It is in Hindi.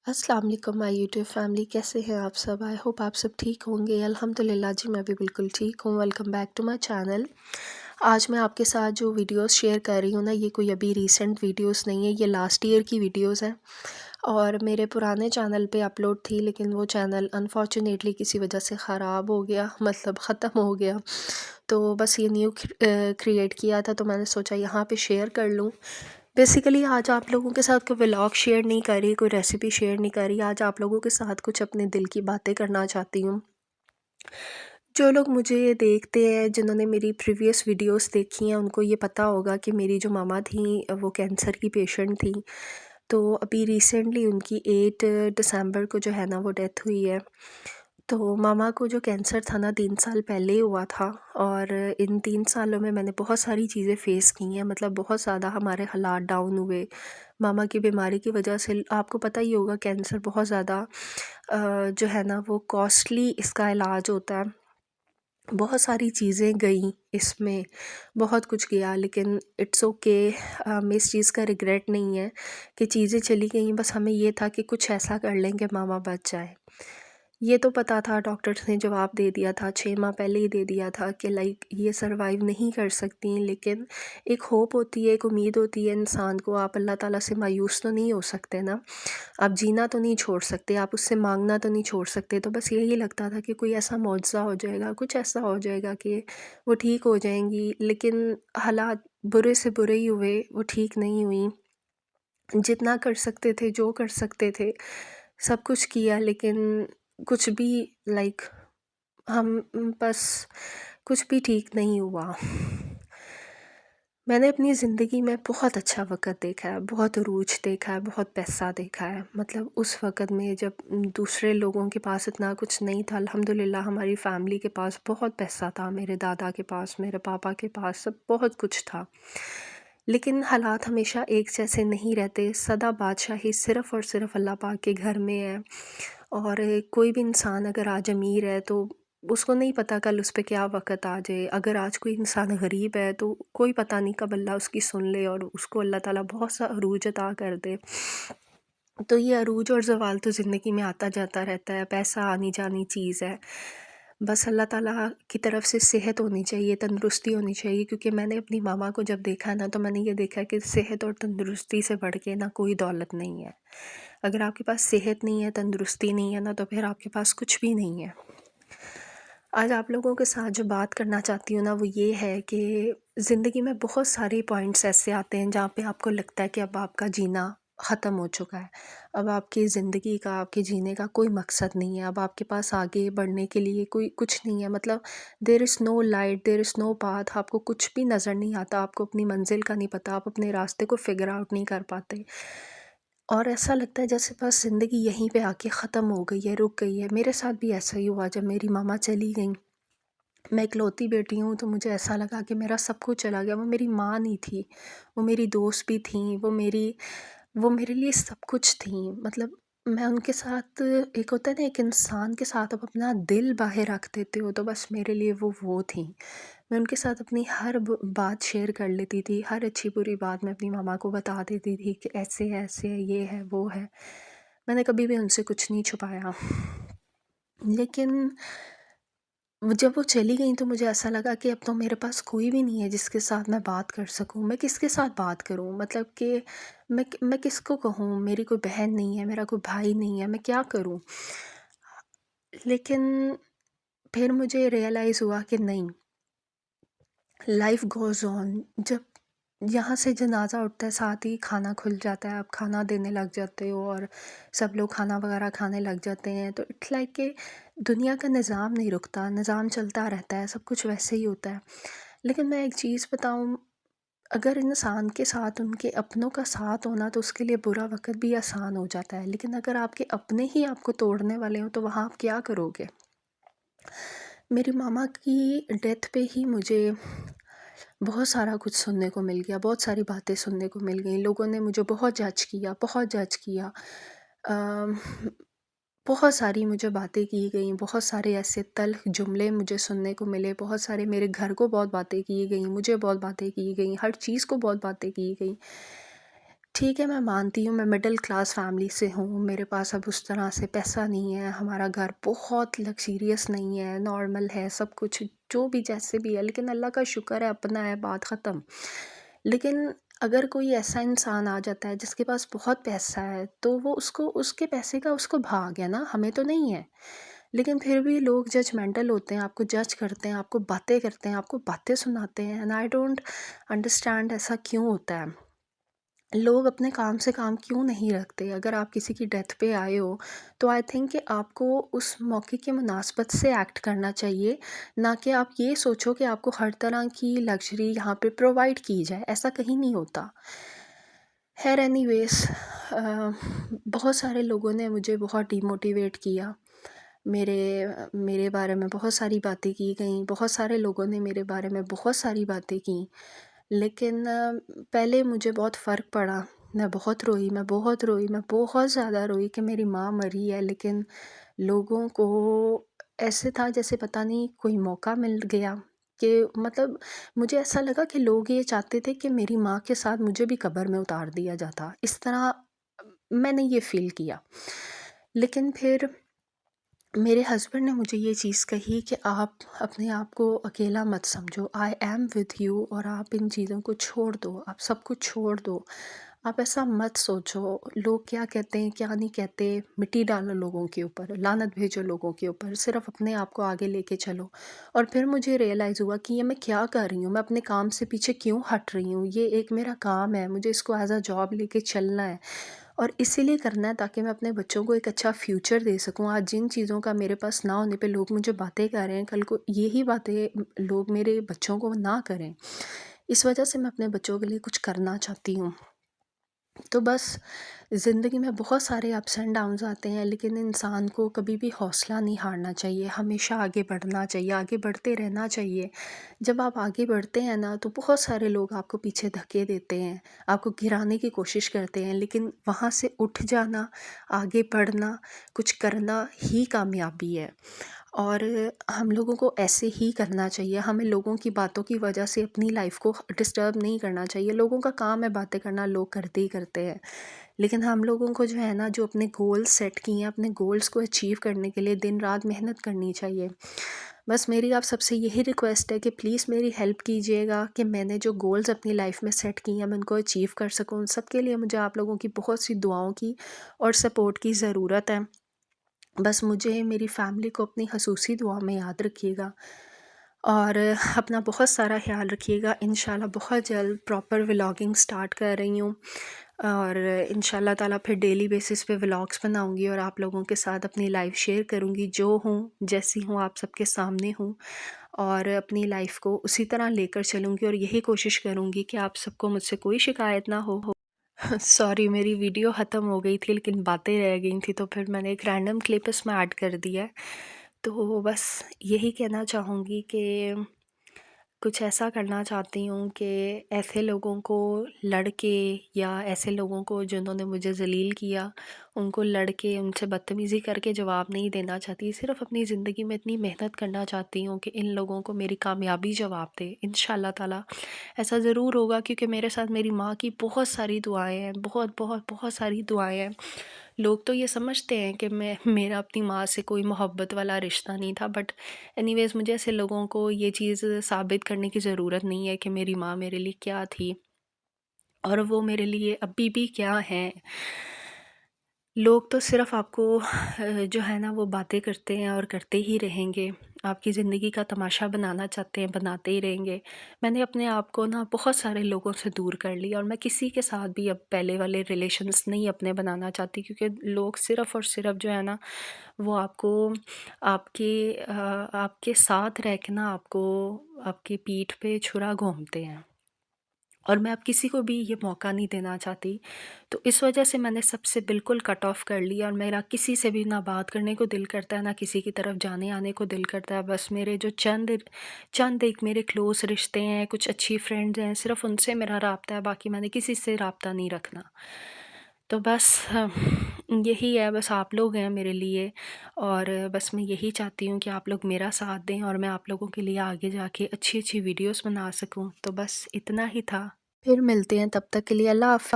अस्सलाम वालेकुम माय यूट्यूब फैमिली, कैसे हैं आप सब। आई होप आप सब ठीक होंगे। अल्हम्दुलिल्लाह जी, मैं भी बिल्कुल ठीक हूँ। Welcome back to my channel. आज मैं आपके साथ जो वीडियोस शेयर कर रही हूँ ना, ये कोई अभी रीसेंट वीडियोस नहीं है, ये लास्ट ईयर की वीडियोस हैं और मेरे पुराने चैनल पे अपलोड थी, लेकिन वो चैनल अनफॉर्चुनेटली किसी वजह से ख़राब हो गया, मतलब ख़त्म हो गया। तो बस ये न्यू क्रिएट किया था, तो मैंने सोचा यहाँ पे शेयर कर लूँ। बेसिकली आज आप लोगों के साथ कोई व्लॉग शेयर नहीं कर रही, कोई रेसिपी शेयर नहीं कर रही। आज आप लोगों के साथ कुछ अपने दिल की बातें करना चाहती हूँ। जो लोग मुझे देखते हैं, जिन्होंने मेरी प्रीवियस वीडियोस देखी हैं, उनको ये पता होगा कि मेरी जो मामा थी वो कैंसर की पेशेंट थी। तो अभी रिसेंटली उनकी 8 दिसंबर को जो है ना, वो डेथ हुई है। तो मामा को जो कैंसर था ना, 3 साल पहले हुआ था और इन 3 सालों में मैंने बहुत सारी चीज़ें फ़ेस की हैं। मतलब बहुत ज़्यादा हमारे हालात डाउन हुए। मामा की बीमारी की वजह से आपको पता ही होगा, कैंसर बहुत ज़्यादा जो है ना, वो कॉस्टली इसका इलाज होता है। बहुत सारी चीज़ें गई इसमें, बहुत कुछ गया, लेकिन इट्स ओके। हमें इस चीज़ का रिग्रेट नहीं है कि चीज़ें चली गई। बस हमें ये था कि कुछ ऐसा कर लें कि मामा बच जाए। ये तो पता था, डॉक्टर्स ने जवाब दे दिया था, 6 माह पहले ही दे दिया था कि लाइक ये सर्वाइव नहीं कर सकती। लेकिन एक होप होती है, एक उम्मीद होती है इंसान को। आप अल्लाह ताला से मायूस तो नहीं हो सकते ना, आप जीना तो नहीं छोड़ सकते, आप उससे मांगना तो नहीं छोड़ सकते। तो बस यही लगता था कि कोई ऐसा मौजज़ा हो जाएगा, कुछ ऐसा हो जाएगा कि वो ठीक हो जाएंगी। लेकिन हालात बुरे से बुरे ही हुए, वो ठीक नहीं हुई। जितना कर सकते थे, जो कर सकते थे, सब कुछ किया, लेकिन कुछ भी लाइक हम बस कुछ भी ठीक नहीं हुआ। मैंने अपनी ज़िंदगी में बहुत अच्छा वक़्त देखा है, बहुत अरूज देखा है, बहुत पैसा देखा है। मतलब उस वक़्त में जब दूसरे लोगों के पास इतना कुछ नहीं था, अल्हम्दुलिल्लाह हमारी फ़ैमिली के पास बहुत पैसा था। मेरे दादा के पास, मेरे पापा के पास सब बहुत कुछ था। लेकिन हालात हमेशा एक जैसे नहीं रहते। सदा बादशाही सिर्फ़ और सिर्फ़ अल्लाह पाक के घर में है। और कोई भी इंसान अगर आज अमीर है, तो उसको नहीं पता कल उस पे क्या वक़्त आ जाए। अगर आज कोई इंसान गरीब है, तो कोई पता नहीं कब अल्लाह उसकी सुन ले और उसको अल्लाह ताला बहुत सा अरूज अता कर दे। तो ये अरूज और ज़वाल तो ज़िंदगी में आता जाता रहता है, पैसा आनी जानी चीज़ है। बस अल्लाह ताला की तरफ से सेहत होनी चाहिए, तंदुरुस्ती होनी चाहिए। क्योंकि मैंने अपनी मामा को जब देखा है ना, तो मैंने ये देखा है कि सेहत और तंदुरुस्ती से बढ़ के ना कोई दौलत नहीं है। अगर आपके पास सेहत नहीं है, तंदुरुस्ती नहीं है ना, तो फिर आपके पास कुछ भी नहीं है। आज आप लोगों के साथ जो बात करना चाहती हूँ ना, वो ये है कि ज़िंदगी में बहुत सारे पॉइंट्स ऐसे आते हैं जहाँ पे आपको लगता है कि अब आपका जीना ख़त्म हो चुका है। अब आपकी ज़िंदगी का, आपके जीने का कोई मकसद नहीं है। अब आपके पास आगे बढ़ने के लिए कोई कुछ नहीं है। मतलब there is no light, there is no path. आपको कुछ भी नज़र नहीं आता, आपको अपनी मंजिल का नहीं पता, आप अपने रास्ते को फिगर आउट नहीं कर पाते। और ऐसा लगता है जैसे बस ज़िंदगी यहीं पे आके ख़त्म हो गई है, रुक गई है। मेरे साथ भी ऐसा ही हुआ जब मेरी मामा चली गईं। मैं इकलौती बेटी हूँ, तो मुझे ऐसा लगा कि मेरा सब कुछ चला गया। वो मेरी माँ नहीं थी, वो मेरी दोस्त भी थी, वो मेरे लिए सब कुछ थी। मतलब मैं उनके साथ, एक होता है ना, एक इंसान के साथ आप अपना दिल बाहर रख देते हो, तो बस मेरे लिए वो थी। मैं उनके साथ अपनी हर बात शेयर कर लेती थी, हर अच्छी बुरी बात मैं अपनी मामा को बता देती थी कि ऐसे है, ये है, वो है। मैंने कभी भी उनसे कुछ नहीं छुपाया। लेकिन जब वो चली गई, तो मुझे ऐसा लगा कि अब तो मेरे पास कोई भी नहीं है जिसके साथ मैं बात कर सकूं। मैं किसके साथ बात करूं? मतलब कि मैं किसको कहूं? मेरी कोई बहन नहीं है, मेरा कोई भाई नहीं है, मैं क्या करूं? लेकिन फिर मुझे रियलाइज़ हुआ कि नहीं, लाइफ गोज़ ऑन। जब यहाँ से जनाजा उठता है, साथ ही खाना खुल जाता है, आप खाना देने लग जाते हो और सब लोग खाना वगैरह खाने लग जाते हैं। तो इट्स लाइक कि दुनिया का निज़ाम नहीं रुकता, निज़ाम चलता रहता है, सब कुछ वैसे ही होता है। लेकिन मैं एक चीज़ बताऊँ, अगर इंसान के साथ उनके अपनों का साथ होना, तो उसके लिए बुरा वक़्त भी आसान हो जाता है। लेकिन अगर आपके अपने ही आपको तोड़ने वाले हों, तो वहाँ आप क्या करोगे? मेरी मामा की डेथ पे ही मुझे बहुत सारा कुछ सुनने को मिल गया, बहुत सारी बातें सुनने को मिल गई। लोगों ने मुझे बहुत जज किया, बहुत जज किया। अम, बहुत सारी मुझे बातें की गईं, बहुत सारे ऐसे तल्ख़ जुमले मुझे सुनने को मिले, बहुत सारे मेरे घर को बहुत बातें की गईं, मुझे बहुत बातें की गईं, हर चीज़ को बहुत बातें की गईं। ठीक है, मैं मानती हूँ मैं मिडिल क्लास फैमिली से हूँ, मेरे पास अब उस तरह से पैसा नहीं है, हमारा घर बहुत लग्ज़रियस नहीं है, नॉर्मल है सब कुछ, जो भी जैसे भी है, लेकिन अल्लाह का शुक्र है अपना है, बात ख़त्म। लेकिन अगर कोई ऐसा इंसान आ जाता है जिसके पास बहुत पैसा है, तो वो उसको उसके पैसे का उसको भाग है ना, हमें तो नहीं है। लेकिन फिर भी लोग जजमेंटल होते हैं, आपको जज करते हैं, आपको बातें करते हैं, आपको बातें सुनाते हैं, एंड आई डोंट अंडरस्टैंड ऐसा क्यों होता है। लोग अपने काम से काम क्यों नहीं रखते? अगर आप किसी की डेथ पे आए हो, तो आई थिंक कि आपको उस मौके की मुनासबत से एक्ट करना चाहिए, ना कि आप ये सोचो कि आपको हर तरह की लग्ज़री यहाँ पे प्रोवाइड की जाए, ऐसा कहीं नहीं होता। ख़ैर एनीवेज़, बहुत सारे लोगों ने मुझे बहुत डिमोटिवेट किया। मेरे मेरे बारे में बहुत सारी बातें की गईं, बहुत सारे लोगों ने मेरे बारे में बहुत सारी बातें की। लेकिन पहले मुझे बहुत फ़र्क पड़ा, मैं बहुत रोई, मैं बहुत रोई, मैं बहुत ज़्यादा रोई कि मेरी माँ मरी है, लेकिन लोगों को ऐसे था जैसे पता नहीं कोई मौका मिल गया कि मतलब मुझे ऐसा लगा कि लोग ये चाहते थे कि मेरी माँ के साथ मुझे भी कब्र में उतार दिया जाता। इस तरह मैंने ये फ़ील किया। लेकिन फिर मेरे हस्बैंड ने मुझे ये चीज़ कही कि आप अपने आप को अकेला मत समझो, आई एम विद यू, और आप इन चीज़ों को छोड़ दो, आप सब कुछ छोड़ दो। आप ऐसा मत सोचो, लोग क्या कहते हैं, क्या नहीं कहते, मिट्टी डालो लोगों के ऊपर, लानत भेजो लोगों के ऊपर, सिर्फ़ अपने आप को आगे लेके चलो। और फिर मुझे रियलाइज़ हुआ कि ये मैं क्या कर रही हूँ, मैं अपने काम से पीछे क्यों हट रही हूँ? ये एक मेरा काम है, मुझे इसको एज़ अ जॉब लेके चलना है। और इसीलिए करना है ताकि मैं अपने बच्चों को एक अच्छा फ्यूचर दे सकूँ। आज जिन चीज़ों का मेरे पास ना होने पे लोग मुझे बातें कर रहे हैं, कल को यही बातें लोग मेरे बच्चों को ना करें। इस वजह से मैं अपने बच्चों के लिए कुछ करना चाहती हूँ। तो बस ज़िंदगी में बहुत सारे अप्स एंड डाउन्स आते हैं, लेकिन इंसान को कभी भी हौसला नहीं हारना चाहिए, हमेशा आगे बढ़ना चाहिए, आगे बढ़ते रहना चाहिए। जब आप आगे बढ़ते हैं ना, तो बहुत सारे लोग आपको पीछे धक्के देते हैं, आपको गिराने की कोशिश करते हैं, लेकिन वहाँ से उठ जाना, आगे बढ़ना, कुछ करना ही कामयाबी है। और हम लोगों को ऐसे ही करना चाहिए, हमें लोगों की बातों की वजह से अपनी लाइफ को डिस्टर्ब नहीं करना चाहिए। लोगों का काम है बातें करना, लोग करते ही करते हैं। लेकिन हम लोगों को जो है ना, जो अपने गोल्स सेट किए हैं, अपने गोल्स को अचीव करने के लिए दिन रात मेहनत करनी चाहिए। बस मेरी आप सबसे यही रिक्वेस्ट है कि प्लीज़ मेरी हेल्प कीजिएगा कि मैंने जो गोल्स अपनी लाइफ में सेट किए हैं, मैं उनको अचीव कर सकूँ। उन सब के लिए मुझे आप लोगों की बहुत सी दुआओं की और सपोर्ट की ज़रूरत है। बस मुझे, मेरी फैमिली को अपनी ख़ुसूसी दुआ में याद रखिएगा, और अपना बहुत सारा ख़्याल रखिएगा। इंशाल्लाह बहुत जल्द प्रॉपर व्लॉगिंग स्टार्ट कर रही हूँ, और इंशाल्लाह ताला फिर डेली बेसिस पे व्लॉग्स बनाऊँगी और आप लोगों के साथ अपनी लाइफ़ शेयर करूँगी। जो हूँ, जैसी हूँ, आप सबके सामने हूँ, और अपनी लाइफ़ को उसी तरह लेकर चलूँगी, और यही कोशिश करूँगी कि आप सबको मुझसे कोई शिकायत ना हो। सॉरी, मेरी वीडियो ख़त्म हो गई थी, लेकिन बातें रह गई थी, तो फिर मैंने एक रैंडम क्लिप इसमें ऐड कर दिया है। तो बस यही कहना चाहूँगी कि कुछ ऐसा करना चाहती हूँ कि ऐसे लोगों को लड़ के, या ऐसे लोगों को जिन्होंने मुझे ज़लील किया, उनको लड़ के, उनसे बदतमीज़ी करके जवाब नहीं देना चाहती। सिर्फ़ अपनी ज़िंदगी में इतनी मेहनत करना चाहती हूँ कि इन लोगों को मेरी कामयाबी जवाब दे। इंशाल्लाह ताला ऐसा ज़रूर होगा, क्योंकि मेरे साथ मेरी माँ की बहुत सारी दुआएँ हैं, बहुत बहुत बहुत सारी दुआएँ हैं। लोग तो ये समझते हैं कि मेरा अपनी माँ से कोई मोहब्बत वाला रिश्ता नहीं था, बट एनीवेज़ मुझे ऐसे लोगों को ये चीज़ साबित करने की ज़रूरत नहीं है कि मेरी माँ मेरे लिए क्या थी, और वो मेरे लिए अभी भी क्या हैं। लोग तो सिर्फ़ आपको जो है ना, वो बातें करते हैं और करते ही रहेंगे। आपकी ज़िंदगी का तमाशा बनाना चाहते हैं, बनाते ही रहेंगे। मैंने अपने आप को ना बहुत सारे लोगों से दूर कर लिया, और मैं किसी के साथ भी अब पहले वाले रिलेशन्स नहीं अपने बनाना चाहती, क्योंकि लोग सिर्फ़ और सिर्फ़ जो है ना, वो आपको आपके साथ रह के ना, आपको आपकी पीठ पे छुरा घोंपते हैं, और मैं अब किसी को भी ये मौका नहीं देना चाहती। तो इस वजह से मैंने सबसे बिल्कुल कट ऑफ़ कर लिया, और मेरा किसी से भी ना बात करने को दिल करता है, ना किसी की तरफ जाने आने को दिल करता है। बस मेरे जो चंद एक मेरे क्लोज़ रिश्ते हैं, कुछ अच्छी फ्रेंड्स हैं, सिर्फ़ उनसे मेरा राब्ता है, बाकी मैंने किसी से राब्ता नहीं रखना। तो बस यही है, बस आप लोग हैं मेरे लिए, और बस मैं यही चाहती हूँ कि आप लोग मेरा साथ दें, और मैं आप लोगों के लिए आगे जाके अच्छी-अच्छी वीडियोज़ बना सकूँ। तो बस इतना ही था। फिर मिलते हैं, तब तक के लिए अल्लाह हाफ़िज़।